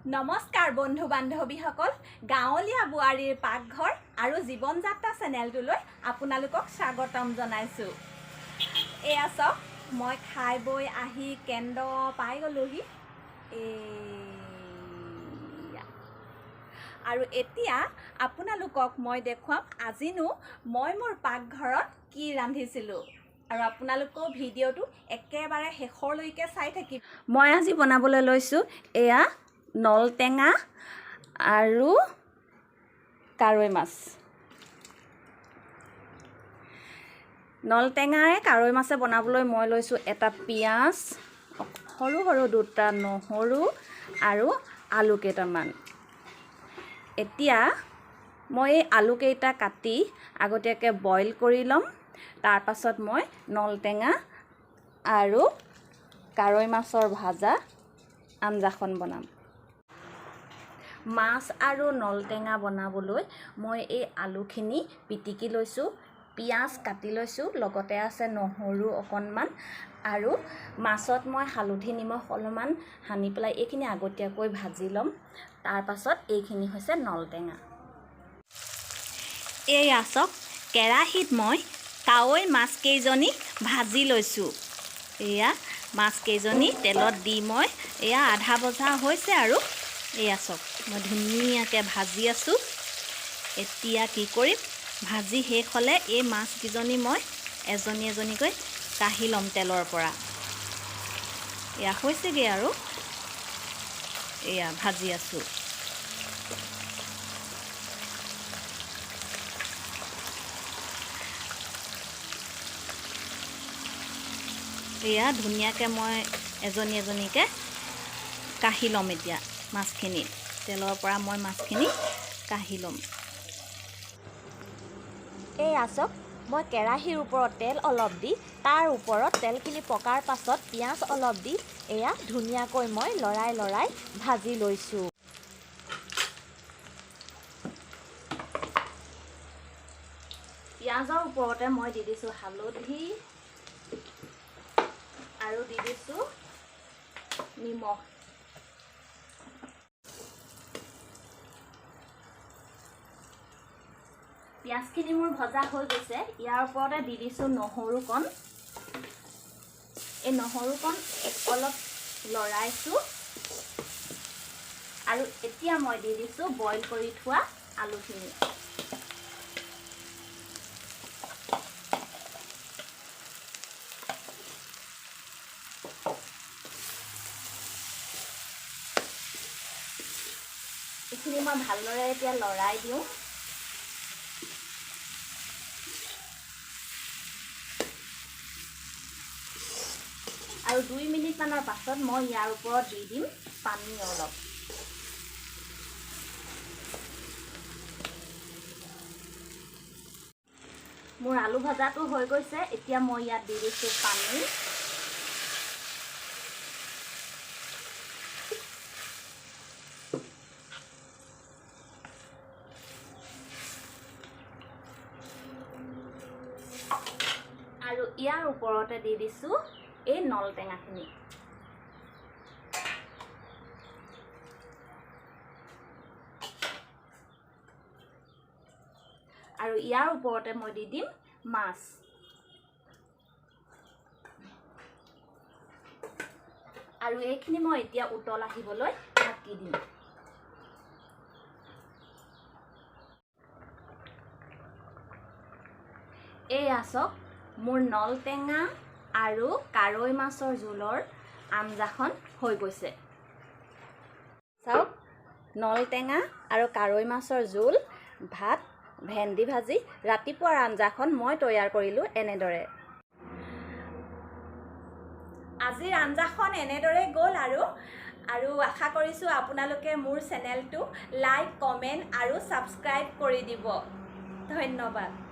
নমস্কাৰ বন্ধু বান্ধৱীসকল, গাঁৱলীয়া বোৱাৰীৰ পাকঘৰ আৰু জীৱন যাত্ৰা চেনেলটোলৈ আপোনালোকক স্বাগতম জনাইছোঁ। এয়া চাওক, মই খাই বৈ আহি কেন্দ্ৰ পাই গ'লোহি। আৰু এতিয়া আপোনালোকক মই দেখুৱাম আজিনো মই মোৰ পাকঘৰত কি ৰান্ধিছিলোঁ। আৰু আপোনালোকেও ভিডিঅ'টো একেবাৰে শেষলৈকে চাই থাকিব। মই আজি বনাবলৈ লৈছোঁ এয়া নলটেঙা আৰু কাৱৈ মাছ। নলটেঙাৰে কাৱৈ মাছে বনাবলৈ মই লৈছোঁ এটা পিঁয়াজ, সৰু সৰু দুটা নহৰু আৰু আলু কেইটামান। এতিয়া মই এই আলুকেইটা কাটি আগতীয়াকৈ বইল কৰি ল'ম। তাৰ পাছত মই নলটেঙা আৰু কাৱৈ মাছৰ ভাজা আঞ্জাখন বনাম। মাছ আৰু নলটেঙা বনাবলৈ মই এই আলুখিনি পিটিকি লৈছোঁ, পিঁয়াজ কাটি লৈছোঁ, লগতে আছে নহৰু অকণমান আৰু মাছত মই হালধি নিমখ অলপমান সানি পেলাই এইখিনি আগতীয়াকৈ ভাজি ল'ম। তাৰ পাছত এইখিনি হৈছে নলটেঙা। এয়া চাওক, কেৰাহীত মই কাৱৈ মাছকেইজনী ভাজি লৈছোঁ। এয়া মাছকেইজনী তেলত দি মই এয়া আধা ভজা হৈছে আৰু এয়া চাওক, মই ধুনীয়াকৈ ভাজি আছোঁ। এতিয়া কি কৰিম, ভাজি শেষ হ'লে এই মাছকেইজনী মই এজনী এজনীকৈ কাঢ়ি ল'ম তেলৰ পৰা। এয়া হৈছেগৈ আৰু এয়া ভাজি আছোঁ। এয়া ধুনীয়াকৈ মই এজনী এজনীকৈ কাঢ়ি ল'ম। এতিয়া মাছখিনি তেলৰ পৰা মই মাছখিনি কাঢ়ি ল'ম। এয়া চাওক, মই কেৰাহীৰ ওপৰত তেল অলপ দি তাৰ ওপৰত তেলখিনি পকাৰ পাছত পিঁয়াজ অলপ দি এয়া ধুনীয়াকৈ মই লৰাই লৰাই ভাজি লৈছোঁ। পিঁয়াজৰ ওপৰতে মই দি দিছোঁ হালধি আৰু দি দিছোঁ নিমখ। পিঁয়াজখিনি মোৰ ভজা হৈ গৈছে। ইয়াৰ ওপৰতে দি দিছোঁ নহৰুকণ। এই নহৰুকণ অলপ লৰাইছোঁ আৰু এতিয়া মই দি দিছোঁ বইল কৰি থোৱা আলুখিনি। এইখিনি মই ভালদৰে এতিয়া লৰাই দিওঁ। আৰু 2 মিনিটমানৰ পাছত মই ইয়াৰ ওপৰত দি দিম পানী অলপ। মোৰ আলু ভাজাটো হৈ গৈছে। এতিয়া মই ইয়াত দি দিছোঁ পানী। আৰু ইয়াৰ ওপৰতে দি দিছোঁ এই নলটেঙাখিনি। আৰু ইয়াৰ ওপৰতে মই দি দিম মাছ। আৰু এইখিনি মই এতিয়া উতল আহিবলৈ ঢাকি দিম। এয়া চাওক, মোৰ নলটেঙা আৰু কাৱৈ মাছৰ জোলৰ আঞ্জাখন হৈ গৈছে। চাওক, নলটেঙা আৰু কাৱৈ মাছৰ জোল, ভাত, ভেন্দি ভাজি, ৰাতিপুৱাৰ আঞ্জাখন মই তৈয়াৰ কৰিলোঁ এনেদৰে। আজিৰ আঞ্জাখন এনেদৰে গ'ল আৰু আশা কৰিছোঁ আপোনালোকে মোৰ চেনেলটো লাইক, কমেণ্ট আৰু ছাবস্ক্ৰাইব কৰি দিব। ধন্যবাদ।